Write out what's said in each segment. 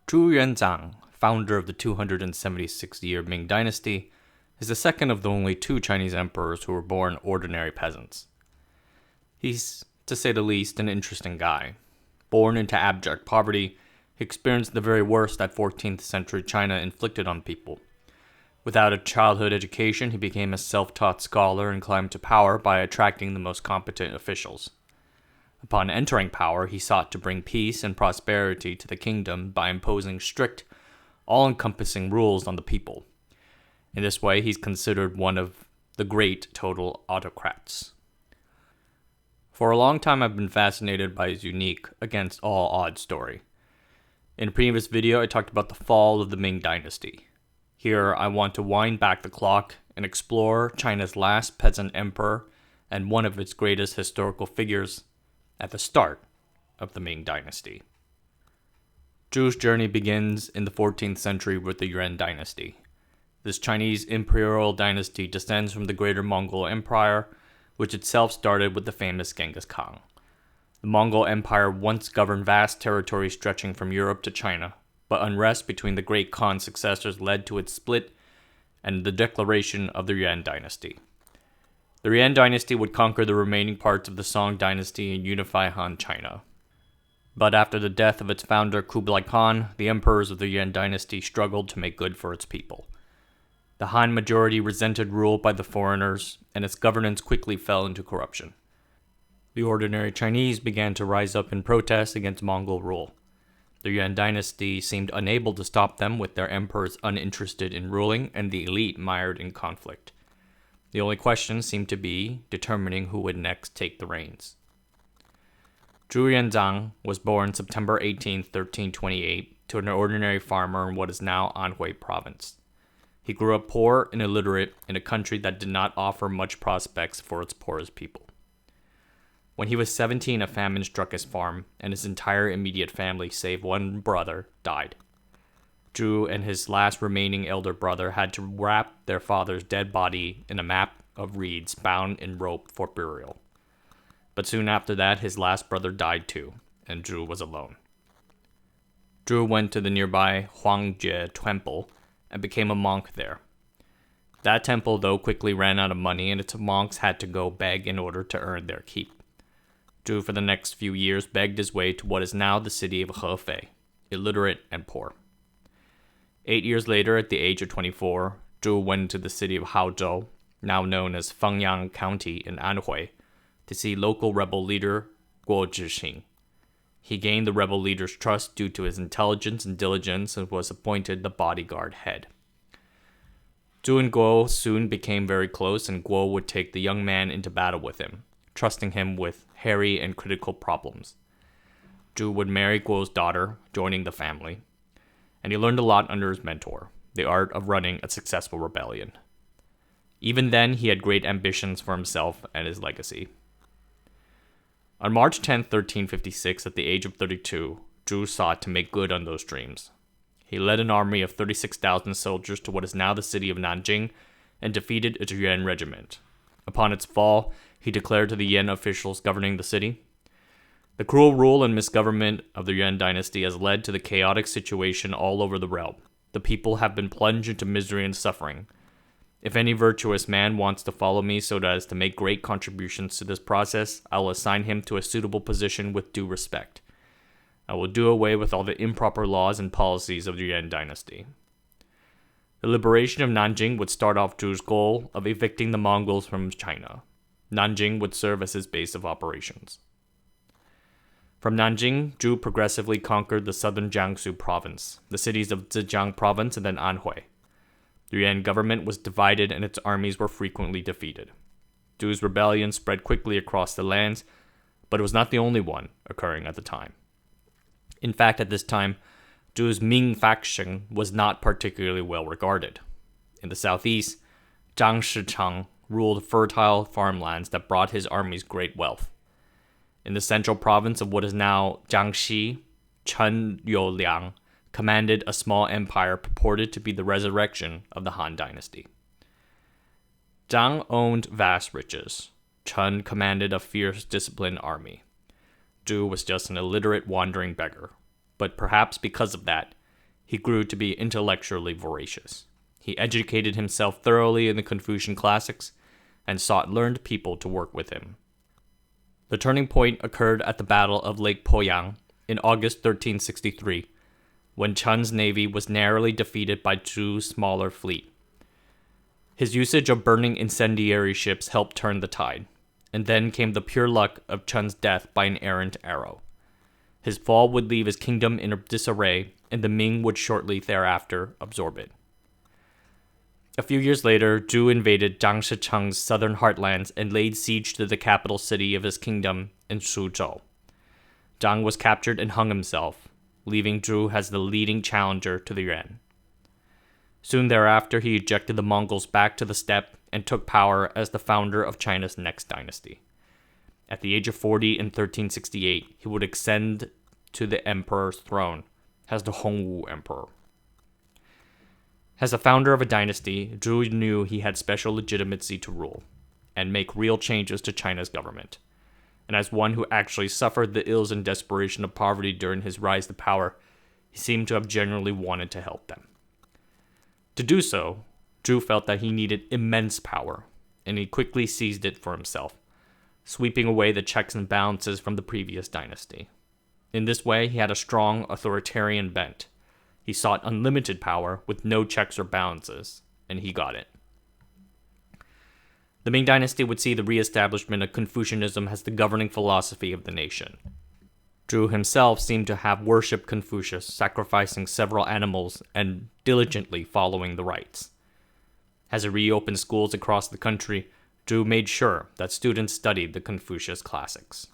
Zhu Yuanzhang, founder of the 276-year Ming Dynasty, is the second of the only two Chinese emperors who were born ordinary peasants. He's, to say the least, an interesting guy. Born into abject poverty, he experienced the very worst that 14th century China inflicted on people. Without a childhood education, he became a self-taught scholar and climbed to power by attracting the most competent officials. Upon entering power, he sought to bring peace and prosperity to the kingdom by imposing strict, all-encompassing rules on the people. In this way, he's considered one of the great total autocrats. For a long time, I've been fascinated by his unique, against all odds story. In a previous video, I talked about the fall of the Ming Dynasty. Here, I want to wind back the clock and explore China's last peasant emperor and one of its greatest historical figures at the start of the Ming Dynasty. Zhu's journey begins in the 14th century with the Yuan Dynasty. This Chinese imperial dynasty descends from the Greater Mongol Empire, which itself started with the famous Genghis Khan. The Mongol Empire once governed vast territories stretching from Europe to China, but unrest between the great Khan's successors led to its split and the declaration of the Yuan Dynasty. The Yuan Dynasty would conquer the remaining parts of the Song Dynasty and unify Han China. But after the death of its founder Kublai Khan, the emperors of the Yuan Dynasty struggled to make good for its people. The Han majority resented rule by the foreigners, and its governance quickly fell into corruption. The ordinary Chinese began to rise up in protest against Mongol rule. The Yuan Dynasty seemed unable to stop them, with their emperors uninterested in ruling and the elite mired in conflict. The only question seemed to be determining who would next take the reins. Zhu Yuanzhang was born September 18, 1328, to an ordinary farmer in what is now Anhui province. He grew up poor and illiterate in a country that did not offer much prospects for its poorest people. When he was 17, a famine struck his farm, and his entire immediate family, save one brother, died. Zhu and his last remaining elder brother had to wrap their father's dead body in a map of reeds bound in rope for burial. But soon after that, his last brother died too, and Zhu was alone. Zhu went to the nearby Huangjie temple and became a monk there. That temple, though, quickly ran out of money, and its monks had to go beg in order to earn their keep. Zhu, for the next few years, begged his way to what is now the city of Hefei, illiterate and poor. 8 years later, at the age of 24, Zhu went to the city of Haozhou, now known as Fengyang County in Anhui, to see local rebel leader Guo Zhixing. He gained the rebel leader's trust due to his intelligence and diligence and was appointed the bodyguard head. Zhu and Guo soon became very close, and Guo would take the young man into battle with him, trusting him with hairy and critical problems. Zhu would marry Guo's daughter, joining the family, and he learned a lot under his mentor, the art of running a successful rebellion. Even then, he had great ambitions for himself and his legacy. On March 10, 1356, at the age of 32, Zhu sought to make good on those dreams. He led an army of 36,000 soldiers to what is now the city of Nanjing and defeated a Yuan regiment. Upon its fall, he declared to the Yuan officials governing the city, "The cruel rule and misgovernment of the Yuan dynasty has led to the chaotic situation all over the realm. The people have been plunged into misery and suffering. If any virtuous man wants to follow me so as to make great contributions to this process, I will assign him to a suitable position with due respect. I will do away with all the improper laws and policies of the Yuan dynasty." The liberation of Nanjing would start off Zhu's goal of evicting the Mongols from China. Nanjing would serve as his base of operations. From Nanjing, Zhu progressively conquered the southern Jiangsu province, the cities of Zhejiang province, and then Anhui. The Yuan government was divided and its armies were frequently defeated. Zhu's rebellion spread quickly across the lands, but it was not the only one occurring at the time. In fact, at this time, Zhu's Ming faction was not particularly well regarded. In the southeast, Zhang Shichang ruled fertile farmlands that brought his armies great wealth. In the central province of what is now Jiangxi, Chen Youliang commanded a small empire purported to be the resurrection of the Han dynasty. Zhang owned vast riches. Chen commanded a fierce, disciplined army. Zhu was just an illiterate wandering beggar, but perhaps because of that, he grew to be intellectually voracious. He educated himself thoroughly in the Confucian classics and sought learned people to work with him. The turning point occurred at the Battle of Lake Poyang in August 1363, when Chun's navy was narrowly defeated by Zhu's smaller fleet. His usage of burning incendiary ships helped turn the tide, and then came the pure luck of Chun's death by an errant arrow. His fall would leave his kingdom in disarray, and the Ming would shortly thereafter absorb it. A few years later, Zhu invaded Zhang Shicheng's southern heartlands and laid siege to the capital city of his kingdom in Suzhou. Zhang was captured and hung himself, leaving Zhu as the leading challenger to the Yuan. Soon thereafter, he ejected the Mongols back to the steppe and took power as the founder of China's next dynasty. At the age of 40 in 1368, he would ascend to the emperor's throne as the Hongwu Emperor. As a founder of a dynasty, Zhu knew he had special legitimacy to rule and make real changes to China's government. And as one who actually suffered the ills and desperation of poverty during his rise to power, he seemed to have genuinely wanted to help them. To do so, Zhu felt that he needed immense power, and he quickly seized it for himself, sweeping away the checks and balances from the previous dynasty. In this way, he had a strong authoritarian bent. He sought unlimited power with no checks or balances, and he got it. The Ming Dynasty would see the re-establishment of Confucianism as the governing philosophy of the nation. Zhu himself seemed to have worshipped Confucius, sacrificing several animals and diligently following the rites. As he reopened schools across the country, Zhu made sure that students studied the Confucius classics.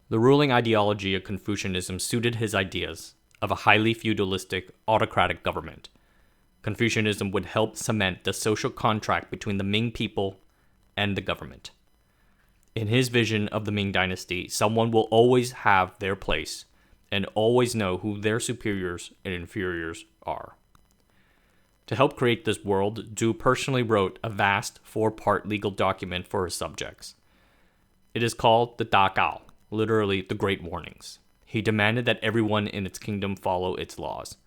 The ruling ideology of Confucianism suited his ideas of a highly feudalistic, autocratic government. Confucianism would help cement the social contract between the Ming people and the government. In his vision of the Ming Dynasty, someone will always have their place and always know who their superiors and inferiors are. To help create this world, Zhu personally wrote a vast 4-part legal document for his subjects. It is called the Da Gao, literally the Great Warnings. He demanded that everyone in its kingdom follow its laws.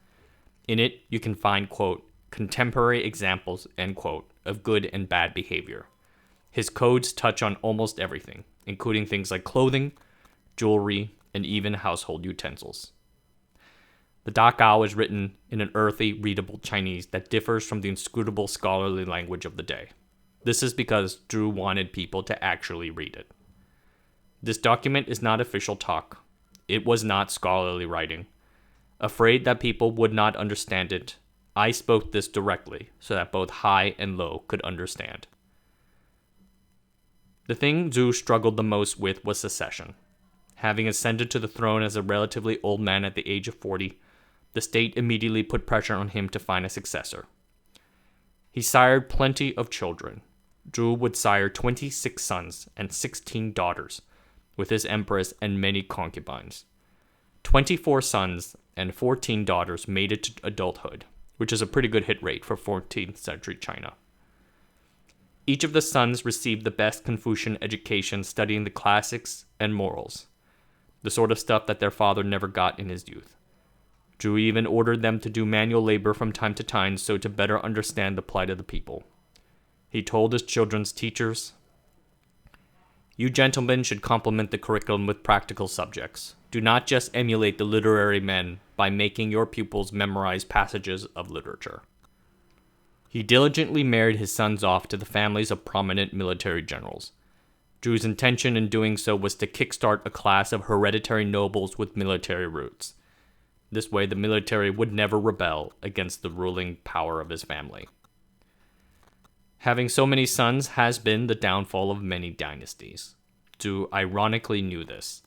In it, you can find, quote, contemporary examples, end quote, of good and bad behavior. His codes touch on almost everything, including things like clothing, jewelry, and even household utensils. The Da Gao is written in an earthy, readable Chinese that differs from the inscrutable scholarly language of the day. This is because Zhu wanted people to actually read it. This document is not official talk. It was not scholarly writing. Afraid that people would not understand it, I spoke this directly so that both high and low could understand. The thing Zhu struggled the most with was secession. Having ascended to the throne as a relatively old man at the age of 40, the state immediately put pressure on him to find a successor. He sired plenty of children. Zhu would sire 26 sons and 16 daughters, with his empress and many concubines. 24 sons and 14 daughters made it to adulthood, which is a pretty good hit rate for 14th century China. Each of the sons received the best Confucian education studying the classics and morals, the sort of stuff that their father never got in his youth. Zhu even ordered them to do manual labor from time to time so to better understand the plight of the people. He told his children's teachers, "You gentlemen should complement the curriculum with practical subjects. Do not just emulate the literary men by making your pupils memorize passages of literature." He diligently married his sons off to the families of prominent military generals. Zhu's intention in doing so was to kickstart a class of hereditary nobles with military roots. This way, the military would never rebel against the ruling power of his family. Having so many sons has been the downfall of many dynasties. Zhu ironically knew this.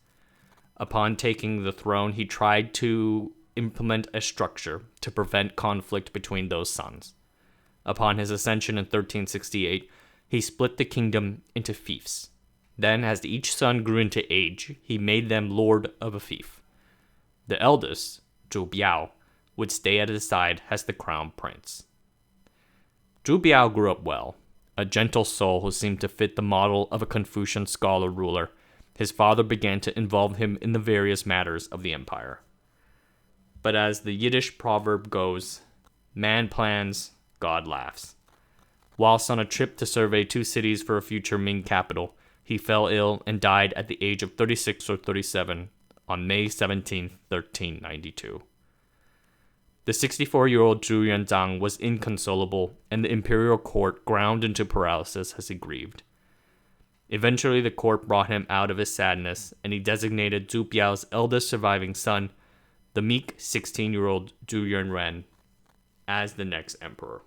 Upon taking the throne, he tried to implement a structure to prevent conflict between those sons. Upon his ascension in 1368, he split the kingdom into fiefs. Then, as each son grew into age, he made them lord of a fief. The eldest, Zhu Biao, would stay at his side as the crown prince. Zhu Biao grew up well, a gentle soul who seemed to fit the model of a Confucian scholar ruler. His father began to involve him in the various matters of the empire. But as the Yiddish proverb goes, man plans, God laughs. Whilst on a trip to survey 2 cities for a future Ming capital, he fell ill and died at the age of 36 or 37 on May 17, 1392. The 64-year-old Zhu Yuanzhang was inconsolable, and the imperial court ground into paralysis as he grieved. Eventually, the court brought him out of his sadness, and he designated Zhu Biao's eldest surviving son, the meek 16-year-old Zhu Yuanzhang, as the next emperor.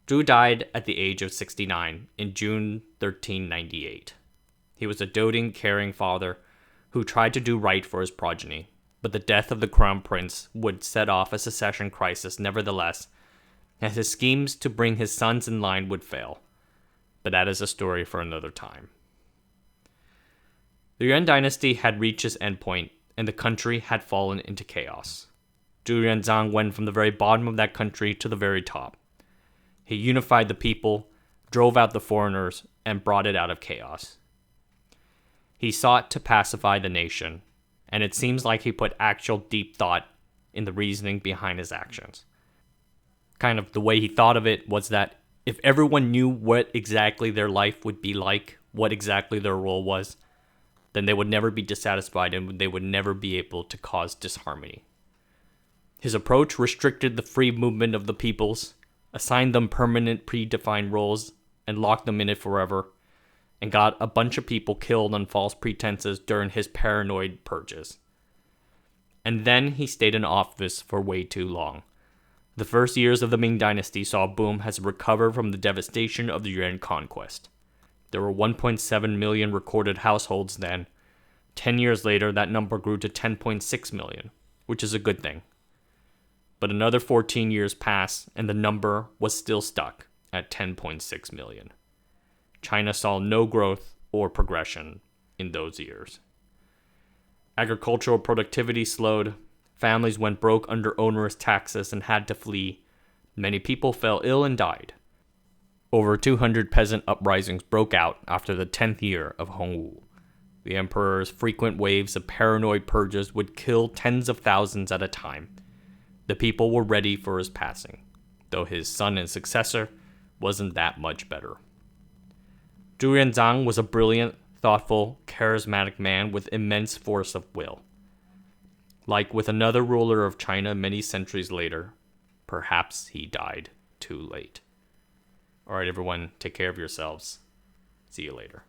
Zhu died at the age of 69 in June 1398. He was a doting, caring father who tried to do right for his progeny, but the death of the crown prince would set off a secession crisis nevertheless, and his schemes to bring his sons in line would fail. But that is a story for another time. The Yuan dynasty had reached its endpoint, and the country had fallen into chaos. Zhu Yuanzhang went from the very bottom of that country to the very top. He unified the people, drove out the foreigners, and brought it out of chaos. He sought to pacify the nation, and it seems like he put actual deep thought in the reasoning behind his actions. Kind of the way he thought of it was that if everyone knew what exactly their life would be like, what exactly their role was, then they would never be dissatisfied and they would never be able to cause disharmony. His approach restricted the free movement of the peoples, assigned them permanent predefined roles, and locked them in it forever, and got a bunch of people killed on false pretenses during his paranoid purges. And then he stayed in office for way too long. The first years of the Ming Dynasty saw a boom as it recovered from the devastation of the Yuan conquest. There were 1.7 million recorded households then. 10 years later, that number grew to 10.6 million, which is a good thing. But another 14 years passed, and the number was still stuck at 10.6 million. China saw no growth or progression in those years. Agricultural productivity slowed. Families went broke under onerous taxes and had to flee. Many people fell ill and died. Over 200 peasant uprisings broke out after the 10th year of Hongwu. The emperor's frequent waves of paranoid purges would kill tens of thousands at a time. The people were ready for his passing, though his son and successor wasn't that much better. Zhu Yuanzhang was a brilliant, thoughtful, charismatic man with immense force of will. Like with another ruler of China many centuries later, perhaps he died too late. Alright everyone, take care of yourselves. See you later.